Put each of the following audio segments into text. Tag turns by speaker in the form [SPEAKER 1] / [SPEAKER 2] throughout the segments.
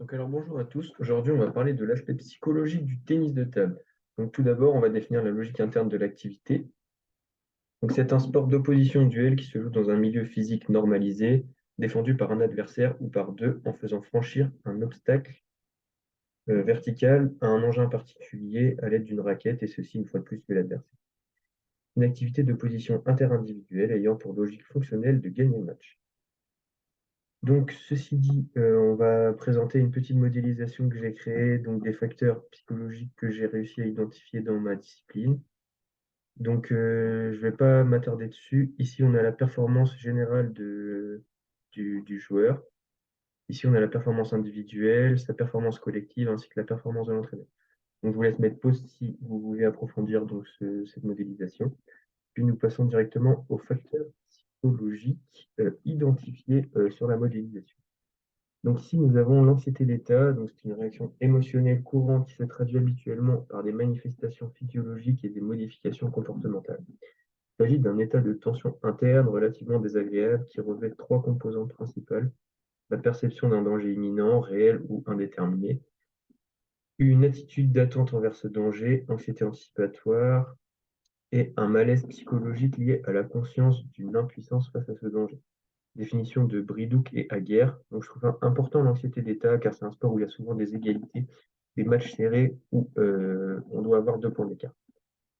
[SPEAKER 1] Bonjour à tous. Aujourd'hui, on va parler de l'aspect psychologique du tennis de table. Donc tout d'abord, on va définir la logique interne de l'activité. Donc c'est un sport d'opposition duel qui se joue dans un milieu physique normalisé, défendu par un adversaire ou par deux en faisant franchir un obstacle vertical à un engin particulier à l'aide d'une raquette, et ceci une fois de plus que l'adversaire. Une activité d'opposition interindividuelle ayant pour logique fonctionnelle de gagner le match. Donc, ceci dit, on va présenter une petite modélisation que j'ai créée, donc des facteurs psychologiques que j'ai réussi à identifier dans ma discipline. Donc, je ne vais pas m'attarder dessus. Ici, on a la performance générale du joueur. Ici, on a la performance individuelle, sa performance collective, ainsi que la performance de l'entraîneur. Donc, je vous laisse mettre pause si vous voulez approfondir donc, cette modélisation. Puis, nous passons directement aux facteurs psychologiques identifiés sur la modélisation. Donc ici, nous avons l'anxiété d'état, donc c'est une réaction émotionnelle courante qui se traduit habituellement par des manifestations physiologiques et des modifications comportementales. Il s'agit d'un état de tension interne relativement désagréable qui revêt trois composantes principales: la perception d'un danger imminent, réel ou indéterminé, une attitude d'attente envers ce danger, anxiété anticipatoire, et un malaise psychologique lié à la conscience d'une impuissance face à ce danger. Définition de Bridouk et Aguerre. Donc, je trouve important l'anxiété d'état car c'est un sport où il y a souvent des égalités, des matchs serrés où on doit avoir 2 points d'écart.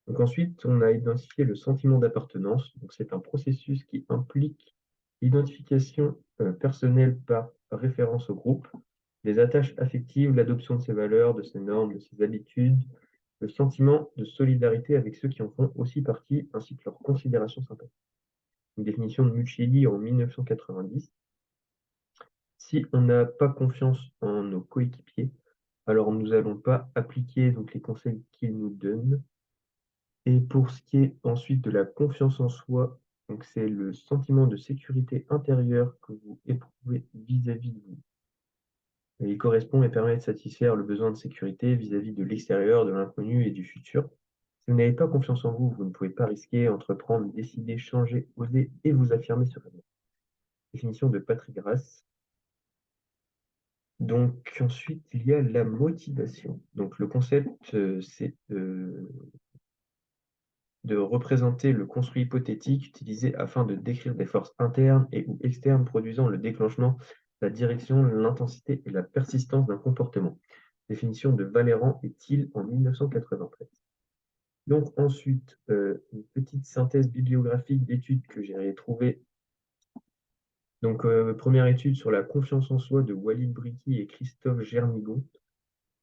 [SPEAKER 1] Donc ensuite, on a identifié le sentiment d'appartenance. Donc c'est un processus qui implique l'identification personnelle par référence au groupe, les attaches affectives, l'adoption de ses valeurs, de ses normes, de ses habitudes, le sentiment de solidarité avec ceux qui en font aussi partie, ainsi que leur considération sympathique. Une définition de Muccielli en 1990. Si on n'a pas confiance en nos coéquipiers, alors nous n'allons pas appliquer donc les conseils qu'ils nous donnent. Et pour ce qui est ensuite de la confiance en soi, donc c'est le sentiment de sécurité intérieure que vous éprouvez vis-à-vis de vous. Et il correspond et permet de satisfaire le besoin de sécurité vis-à-vis de l'extérieur, de l'inconnu et du futur. Si vous n'avez pas confiance en vous, vous ne pouvez pas risquer, entreprendre, décider, changer, oser et vous affirmer sur la définition de Patrick Grasse. Donc ensuite, il y a la motivation. Donc le concept, c'est de représenter le construit hypothétique utilisé afin de décrire des forces internes et ou externes produisant le déclenchement, la direction, l'intensité et la persistance d'un comportement. Définition de Valéran et Thiel en 1993. Donc ensuite, une petite synthèse bibliographique d'études que j'ai trouvées. Donc, première étude sur la confiance en soi de Walid Briki et Christophe Gernigon.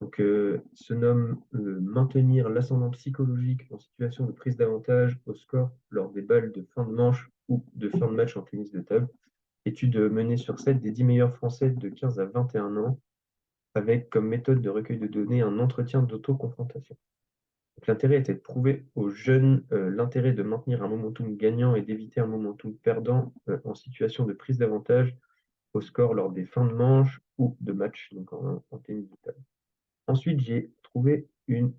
[SPEAKER 1] Donc, se nomme maintenir l'ascendant psychologique en situation de prise d'avantage au score lors des balles de fin de manche ou de fin de match en tennis de table. Étude menée sur 7 des 10 meilleurs Français de 15 à 21 ans, avec comme méthode de recueil de données un entretien d'auto-confrontation. Donc, l'intérêt était de prouver aux jeunes l'intérêt de maintenir un momentum gagnant et d'éviter un momentum perdant en situation de prise d'avantage au score lors des fins de manche ou de match, donc en tennis de table. Ensuite, j'ai trouvé une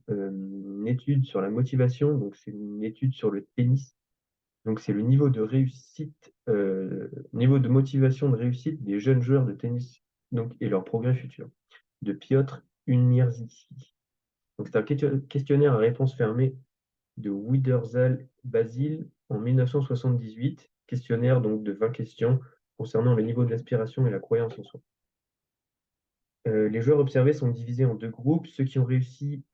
[SPEAKER 1] étude sur la motivation. Donc, c'est une étude sur le tennis. Donc, c'est le niveau de réussite, niveau de motivation de réussite des jeunes joueurs de tennis donc, et leur progrès futur, de Piotr Unierszycki. Donc, c'est un questionnaire à réponse fermée de Widersal Basile en 1978. Questionnaire donc, de 20 questions concernant le niveau de l'aspiration et la croyance en soi. Les joueurs observés sont divisés en deux groupes, ceux qui ont réussi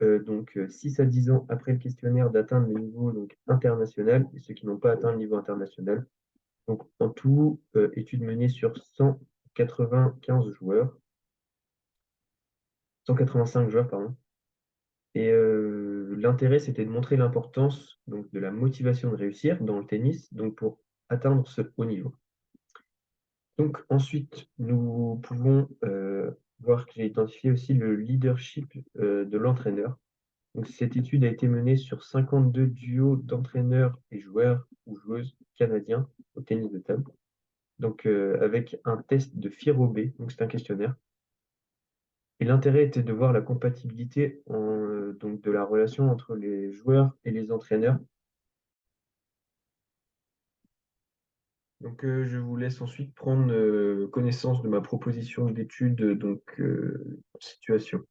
[SPEAKER 1] 6 à 10 ans après le questionnaire d'atteindre le niveau donc, international et ceux qui n'ont pas atteint le niveau international. Donc en tout, étude menée sur 195 joueurs, 185 joueurs, pardon. Et l'intérêt, c'était de montrer l'importance donc, de la motivation de réussir dans le tennis, donc pour atteindre ce haut niveau. Donc ensuite, nous pouvons voir que j'ai identifié aussi le leadership de l'entraîneur. Donc, cette étude a été menée sur 52 duos d'entraîneurs et joueurs ou joueuses canadiens au tennis de table. Donc, avec un test de FIRO-B, donc c'est un questionnaire. Et l'intérêt était de voir la compatibilité donc de la relation entre les joueurs et les entraîneurs Donc, je vous laisse ensuite prendre connaissance de ma proposition d'étude, donc, en situation.